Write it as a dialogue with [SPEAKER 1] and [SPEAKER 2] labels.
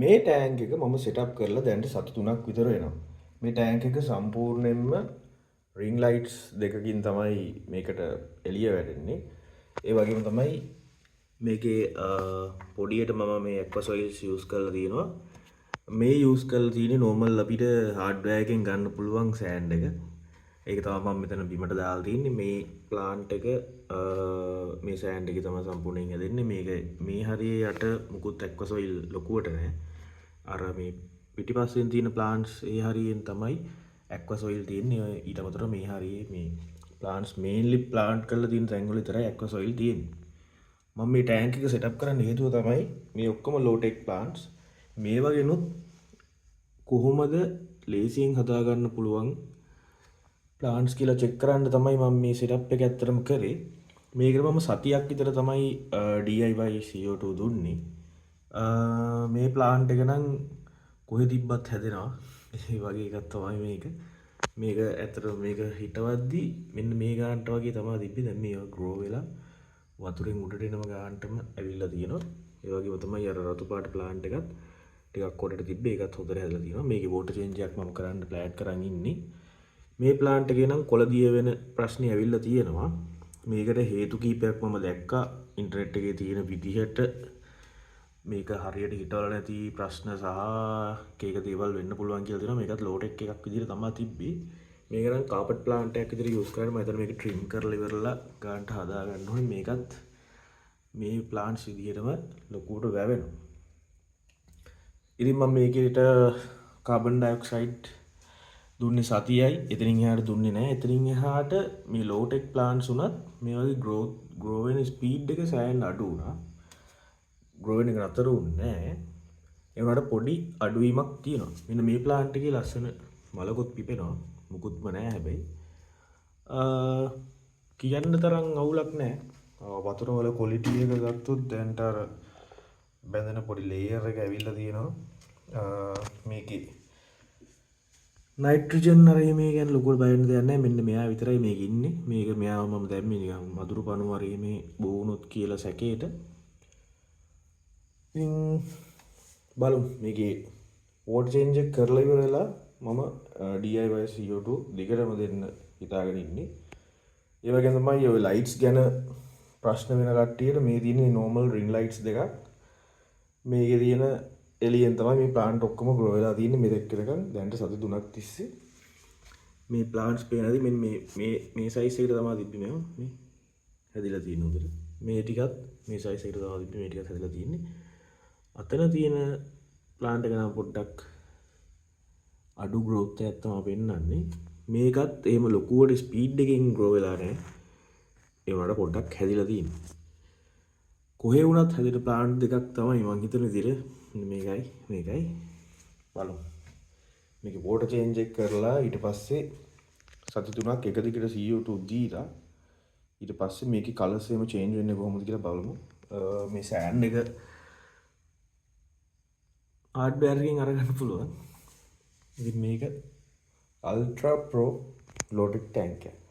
[SPEAKER 1] මේ ටෑන්ක් එක මම සෙටප් කරලා දැන්ට සති 3ක් විතර වෙනවා. මේ ටෑන්ක් එක සම්පූර්ණයෙන්ම රින් ලයිට්ස් දෙකකින් තමයි මේකට එළිය වැටෙන්නේ. ඒ වගේම තමයි මේකේ පොඩියට මම මේ ඇක්වසොයිල්ස් යූස් කරලා තියෙනවා. මේ යූස් කරලා තියෙන්නේ නෝමල් අපිට හાર્ඩ්වෙයාර් එකෙන් ගන්න පුළුවන් සෑන්ඩ් එක. ඒක තමයි මම මෙතන බිමට දාලා තින්නේ. මේ ප්ලාන්ට් එක මේ සෑන්ඩ් එකේ තමයි සම්පූර්ණයෙන් හැදෙන්නේ. මේක මේ හරියේ යට මුකුත් ඇක්වසොයිල් ලොකුවට නැහැ. අර මේ පිටිපස්සෙන් තියෙන ප්ලාන්ට්ස් ඒ හරියෙන් තමයි ඇක්වසොයිල් තියෙන්නේ. ඊට අමතරව මේ හරියේ මේ ප්ලාන්ට්ස් මේන්ලි ප්ලාන්ට් කරලා තියෙන තැන්වල විතරයි ඇක්වසොයිල් තියෙන්නේ. මම මේ ටෑන්ක් එක සෙටප් කරන්න හේතුව තමයි මේ ඔක්කොම ලෝ ටෙක් ප්ලාන්ට්ස් මේ වගේනොත් කොහොමද ලේසියෙන් හදාගන්න පුළුවන් ප්ලාන්ට්ස් කියලා චෙක් කරන්න තමයි මම මේ සෙටප් එක ඇත්තටම කරේ. මේකට මම සතියක් විතර තමයි DIY CO2 දුන්නේ. මේ ප්ලාන්ට් එක නම් කොහෙ තිබ්බත් හැදෙනවා. ඒ වගේ එකක් තමයි මේක. මේක ඇත්තටම මේක හිටවද්දි මෙන්න මේ ගානට වගේ තමයි තිබ්බේ. දැන් මේවා ග්‍රෝ වෙලා වතුරෙන් උඩට එනම ගානටම ඇවිල්ලා තියෙනවා. ඒ වගේම තමයි අර රතු පාට ප්ලාන්ට් එකත් ටිකක් කොටට තිබ්බේ. ඒකත් හොඳට හැදලා තියෙනවා. මේකේ වෝටර් චේන්ජ් එකක් මම කරන්න ප්ලෑන් කරන් ඉන්නේ. මේ ප්ලාන්ට් එකේ නම් කොළ දිය වෙන ප්‍රශ්නේ ඇවිල්ලා තියෙනවා. මේකට හේතු කීපයක් මම දැක්කා ඉන්ටර්නෙට් එකේ තියෙන විදිහට මේක හරියට හිටවල නැති ප්‍රශ්න සහ කේක දේවල් වෙන්න පුළුවන් කියලා තියෙනවා. මේකත් ලෝ ටෙක් එකක් විදිහට තමයි තිබ්බේ. මේක නම් කාපට් ප්ලාන්ට් එකක් විදිහට යූස් කරන්න මම හිතන්නේ මේක ට්‍රිම් කරලා ඉවරලා ගානට හදා ගන්න ඕනේ. මේකත් මේ ප්ලාන්ට්ස් විදිහටම ලොකුවට වැවෙනවා. ඉතින් මම මේකේට කාබන් ඩයොක්සයිඩ් දුන්නේ සතියයි. එතනින් එහාට දුන්නේ නැහැ. එතනින් එහාට මේ ලෝ ටෙක් ප්ලාන්ට්ස් උනත් මේ වගේ ග්‍රෝ වෙන ස්පීඩ් එක සෑහෙන අඩු වුණා. ග්‍රෝ වෙන එක නතර වුණේ නැහැ. ඒ වුණාට පොඩි අඩුවීමක් තියෙනවා. මෙන්න මේ ප්ලාන්ට් එකේ ලස්සන මලකුත් පිපෙනවා. මුකුත්ම නැහැ හැබැයි. කියන්න තරම් අවුලක් නැහැ. වතුර වල ක්වොලිටි එක ගත්තොත් දැන්ට අර බැඳෙන පොඩි ලේයර් එක ඇවිල්ලා තියෙනවා. මේකේ නයිට්‍රජන් අර මේ ගැන ලොකුට බය වෙන්න දෙයක් නැහැ. මෙන්න මෙයා විතරයි මේක ඉන්නේ. මේක මෙයාව මම දැම්මේ නිකන් මදුරු පණු වරේ මේ බෝනොත් කියලා සැකේට. ඉතින් බලමු මේකේ වෝටර් චේන්ජ් එක කරලා ඉවරලා මම DIY CO2 දිගටම දෙන්න හිතාගෙන ඉන්නේ. ඒ වගේම තමයි ඔය ලයිට්ස් ගැන ප්‍රශ්න වෙන කට්ටියට මේ තියෙන නෝමල් රින් ලයිට්ස් දෙකක් මේකේ තියෙන එළියෙන් තමයි මේ ප්ලාන්ට් ඔක්කොම ග්‍රෝ වෙලා තියෙන්නේ මෙතෙක් වෙනකන්. දැන්ට සති 3ක් තිස්සේ මේ ප්ලාන්ට්ස් පේනදී මෙන්න මේ සයිස් එකට තමයි තිබ්බේ මේවා. මේ හැදිලා තියෙන උදේට. මේ ටිකත් මේ සයිස් එකට තමයි තිබ්බේ. මේ ටිකත් හැදිලා තියෙන්නේ. අතන තියෙන ප්ලාන්ට් එක නම් පොඩ්ඩක් අඩු growth එකක් තමයි පෙන්වන්නේ. මේකත් එහෙම ලොකුවට ස්පීඩ් එකකින් grow වෙලා නැහැ. ඒ වුණාට පොඩ්ඩක් හැදිලා තියෙනවා. කොහේ වුණත් හැදෙන ප්ලාන්ට් දෙකක් තමයි මං හිතන විදිහට මේකයි බලමු. මේක වෝටර් චේන්ජ් එක කරලා ඊට පස්සේ සති 3ක් එක දිගට CO2 දීලා ඊට පස්සේ මේකේ කලර්ස් එහෙම චේන්ජ් වෙන්නේ කොහොමද කියලා බලමු. මේ සෑන්ඩ් එක හાર્ඩ්වෙයාර් එකෙන් අරගන්න පුළුවන්. ඉතින් මේක අල්ට්‍රා ප්‍රෝ ලෝ ටෙක් ටැන්ක් එක.